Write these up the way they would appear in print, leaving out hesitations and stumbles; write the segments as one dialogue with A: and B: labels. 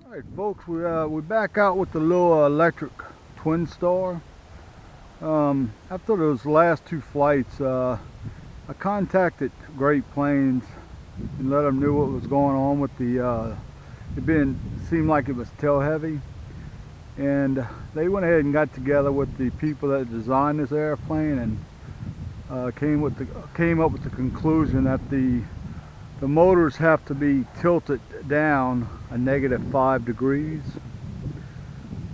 A: Alright folks, we back out with the little electric Twinstar. After those last two flights, I contacted Great Plains and let them know what was going on with the, seemed like it was tail heavy. And they went ahead and got together with the people that designed this airplane and came up with the conclusion that the motors have to be tilted down a -5 degrees.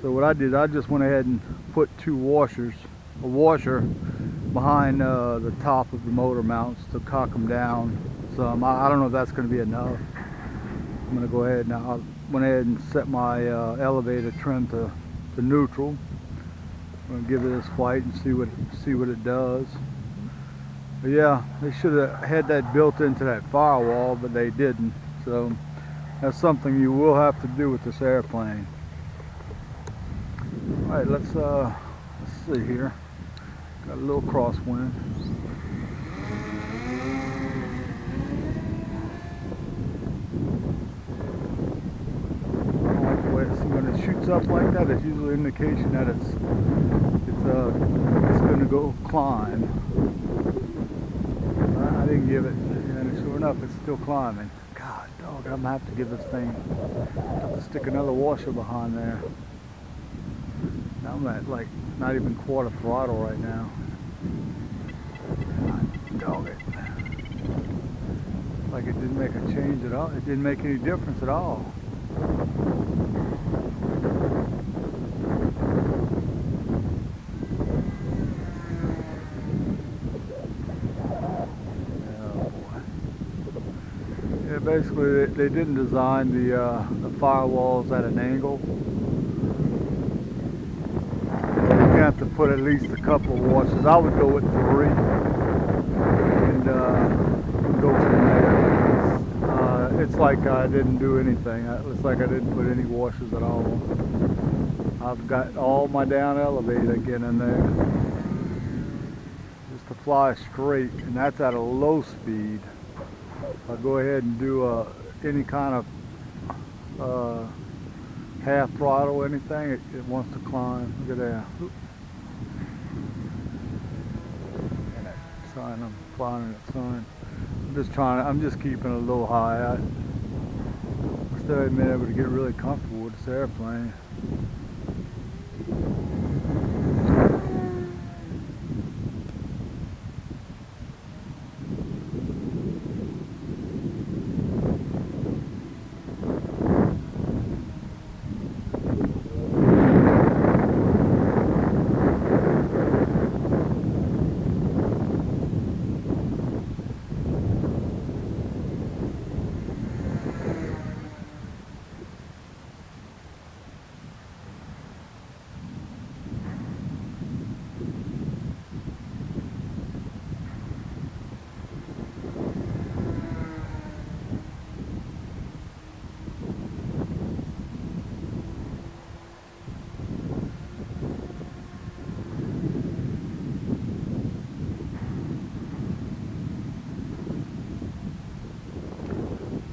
A: So what I did, I just went ahead and put two washers, a washer behind the top of the motor mounts to cock them down some. I don't know if that's going to be enough. I'm going to go ahead now. I went ahead and set my elevator trim to neutral. I'm going to give it this flight and see what it does. But yeah, they should have had that built into that firewall, but they didn't. So that's something you will have to do with this airplane. All right, let's see here. Got a little crosswind. See, when it shoots up like that, it's usually an indication that it's going to go climb. I didn't give it, and sure enough, it's still climbing. God, dog, I'm gonna have to give this thing, have to stick another washer behind there. Now I'm at like not even quarter throttle right now. God, dog it. Like it didn't make a change at all. It didn't make any difference at all. Basically, they didn't design the firewalls at an angle. You have to put at least a couple of washers. I would go with 3 and go from there. It's like I didn't do anything. It's like I didn't put any washers at all. I've got all my down elevator again in there just to fly straight, and that's at a low speed. I'll go ahead and do any kind of half throttle, anything, it wants to climb. Look at that. And that sign, I'm flying that sign. I'm just keeping it a little high. I still haven't been able to get really comfortable with this airplane.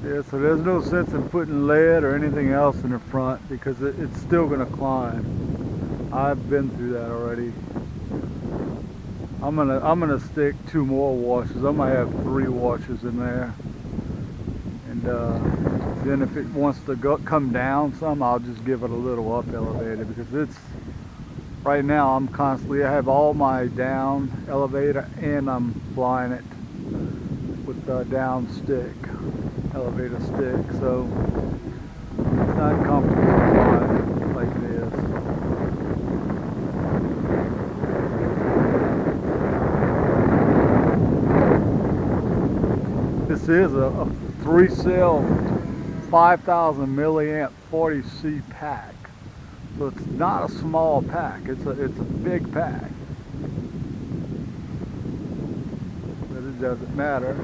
A: Yeah, so there's no sense in putting lead or anything else in the front because it's still going to climb. I've been through that already. I'm gonna stick 2 more washers. I might have 3 washers in there, and then if it wants to come down some, I'll just give it a little up elevator because it's right now I have all my down elevator and I'm flying it with the down stick. Elevator stick, so it's not comfortable to fly like it is. This is a 3-cell 5,000 milliamp 40C pack, so it's not a small pack. It's a big pack, but it doesn't matter.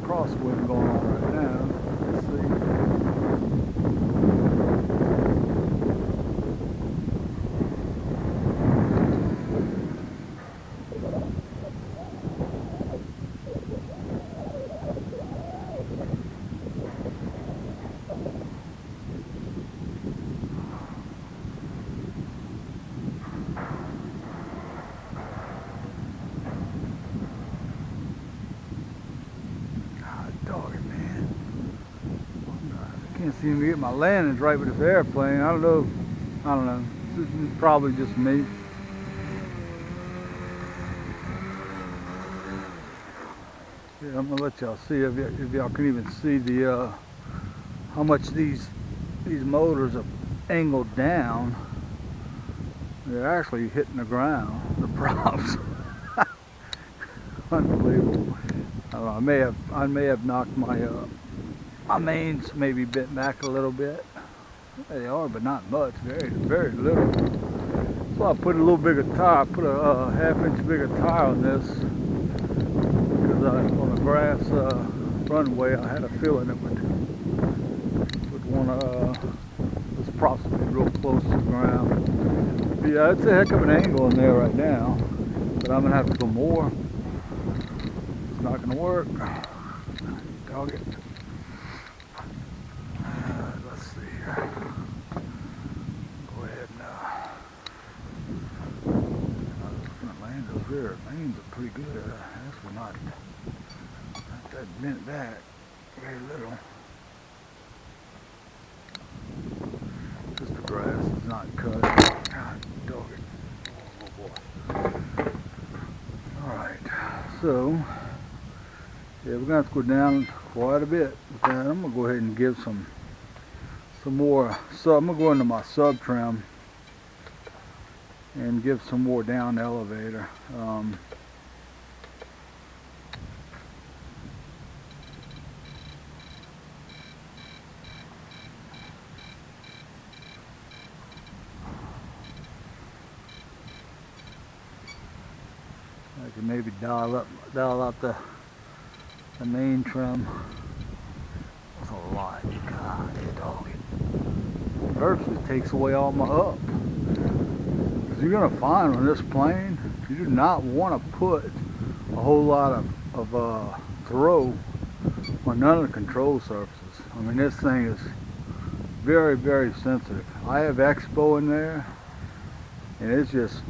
A: Crosswind going on right now. Let's see. Can't seem to get my landings right with this airplane. I don't know. This is probably just me. Yeah, I'm gonna let y'all see if y'all can even see the how much these motors are angled down. They're actually hitting the ground. The props. Unbelievable. I don't know. I may have knocked my mains maybe bent back a little bit. They are, but not much. Very little. So I put a little bigger tire. I put a half-inch bigger tire on this because on a grass runway, I had a feeling it would want to. This props would be real close to the ground. But yeah, it's a heck of an angle in there right now. But I'm gonna have to go more. It's not gonna work. Dog it. Let's see here. Go ahead and land over there. Lanes are pretty good. That's not that bent back. Very little. Just the grass is not cut. God, dog it. Oh boy. Alright, so yeah, we're gonna have to go down quite a bit with that. I'm gonna go ahead and give some more sub. I'm gonna go into my sub trim and give some more down the elevator. I can maybe dial out the main trim. That's a lot. God, dog it. Virtually takes away all my up. Because you're gonna find on this plane, you do not want to put a whole lot of throw on none of the control surfaces. I mean, this thing is very sensitive. I have Expo in there, and it's just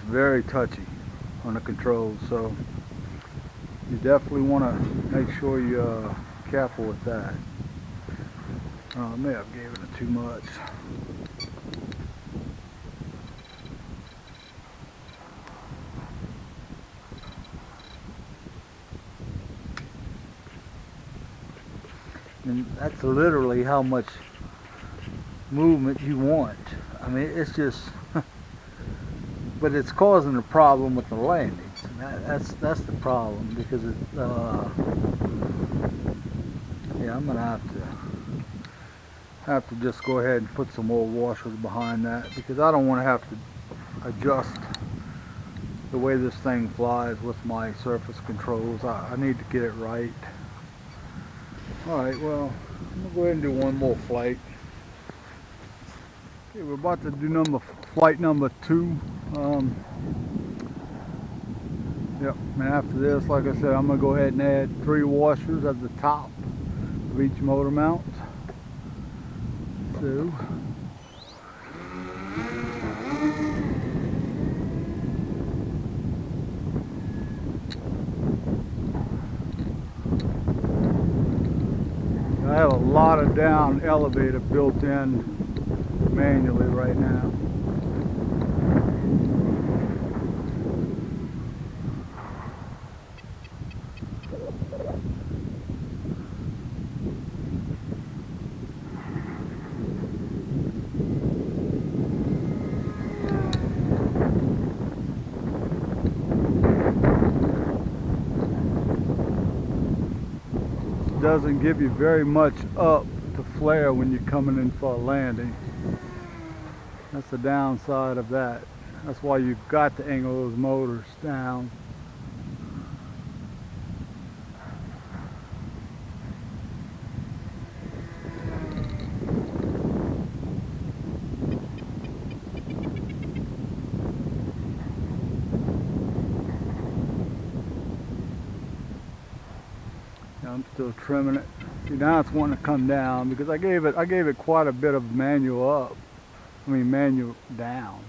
A: very touchy on the controls, so you definitely want to make sure you're careful with that. I may have gave it too much. And that's literally how much movement you want. I mean, it's just but it's causing a problem with the landings. That's the problem, because it yeah, I'm gonna have to just go ahead and put some more washers behind that, because I don't want to have to adjust the way this thing flies with my surface controls. I need to get it right. Alright, well, I'm gonna go ahead and do one more flight. Okay, we're about to do flight number 2. Yep, and after this, like I said, I'm going to go ahead and add 3 washers at the top of each motor mount. So, I have a lot of down elevator built in manually right now. Doesn't give you very much up to flare when you're coming in for a landing. That's the downside of that. That's why you've got to angle those motors down. I'm still trimming it. See, now it's wanting to come down because I gave it quite a bit of manual up. Manual down.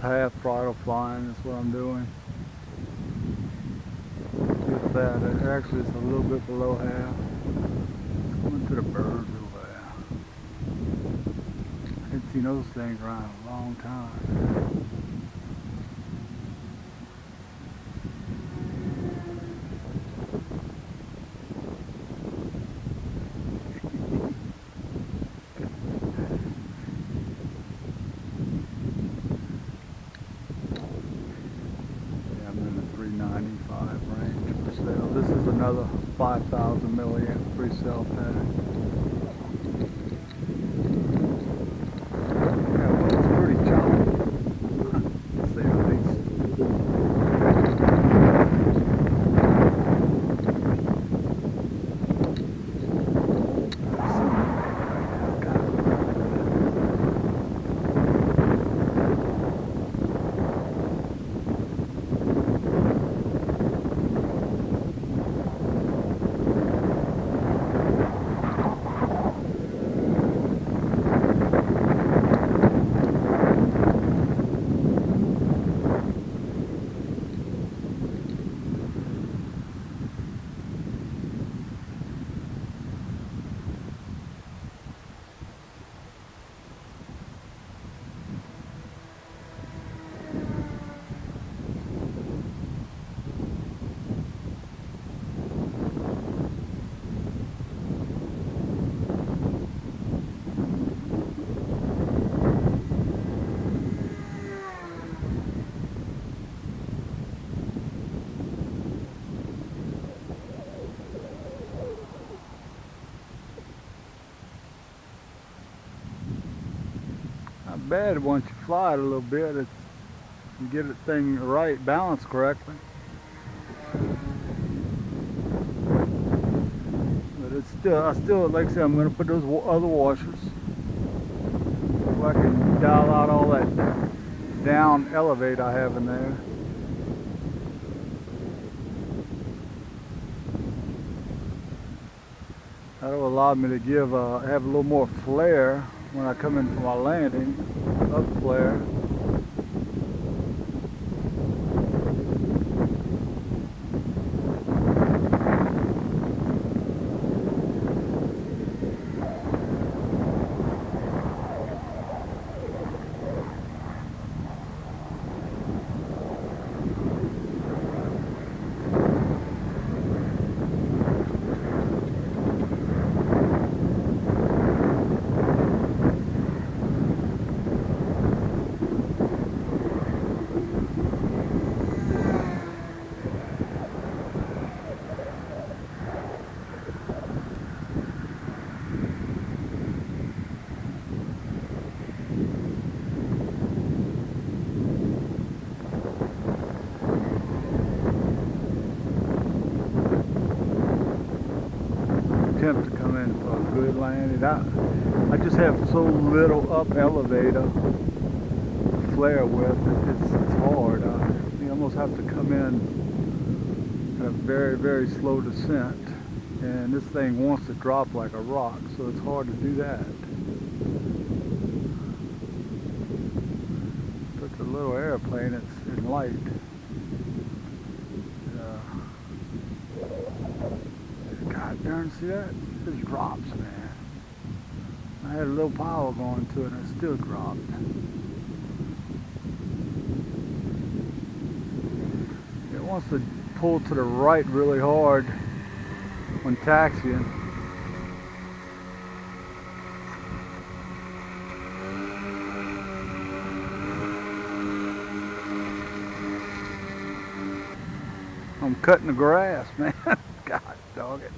A: half throttle flying. That's what I'm doing. Just that. Actually, it's a little bit below half. It's going to the birds over there. I haven't seen those things around in a long time. I'm in the 395 range per cell. This is another 5,000 milliamp 3-cell pack. Yeah, well, it's pretty choppy, to say the least. Not bad once you fly it a little bit. It's, you get the thing right, balanced correctly. But it's still, like I said, I'm going to put those other washers. So I can dial out all that down elevate I have in there. That'll allow me to give have a little more flare when I come in for my landing, up flare. Attempt to come in for a good landing. I just have so little up elevator to flare with. It's hard. You almost have to come in at a very, very slow descent, and this thing wants to drop like a rock, so it's hard to do that. But it's a little airplane. It's in light. God darn, see that? It just drops, man. I had a little power going to it and it still dropped. It wants to pull to the right really hard when taxiing. I'm cutting the grass, man. God dog it.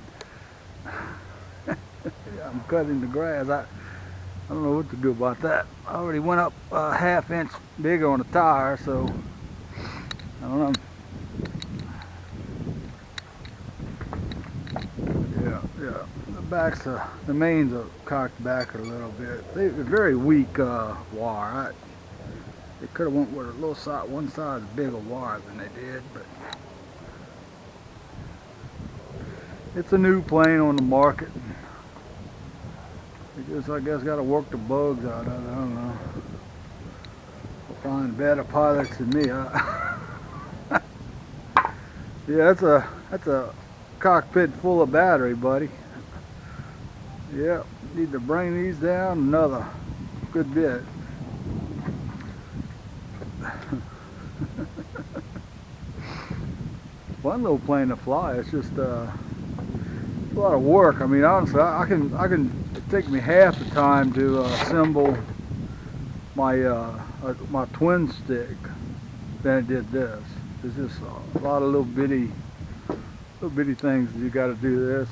A: I'm cutting the grass. I don't know what to do about that. I already went up a ½ inch bigger on the tire, so I don't know. Yeah. The mains are cocked back a little bit. They're very weak wire. They could have went with a little one size bigger wire than they did, but it's a new plane on the market. I guess got to work the bugs out of it. I don't know. We'll find better pilots than me. Yeah, that's a cockpit full of battery, buddy. Yep, need to bring these down another good bit. Fun little plane to fly. It's just a lot of work. I mean, honestly, I can it take me half the time to assemble my twin stick than it did this. There's just a lot of little bitty things that you got to do this.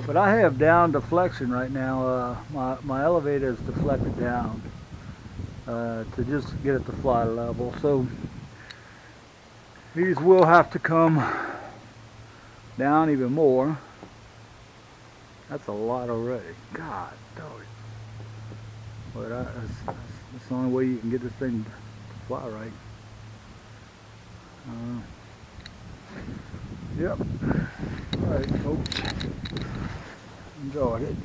A: But I have down deflection right now. My elevator is deflected down to just get it to fly level. So these will have to come down even more. That's a lot already. God dog it. But that's the only way you can get this thing to fly right. Yep. Alright folks. Enjoyed it.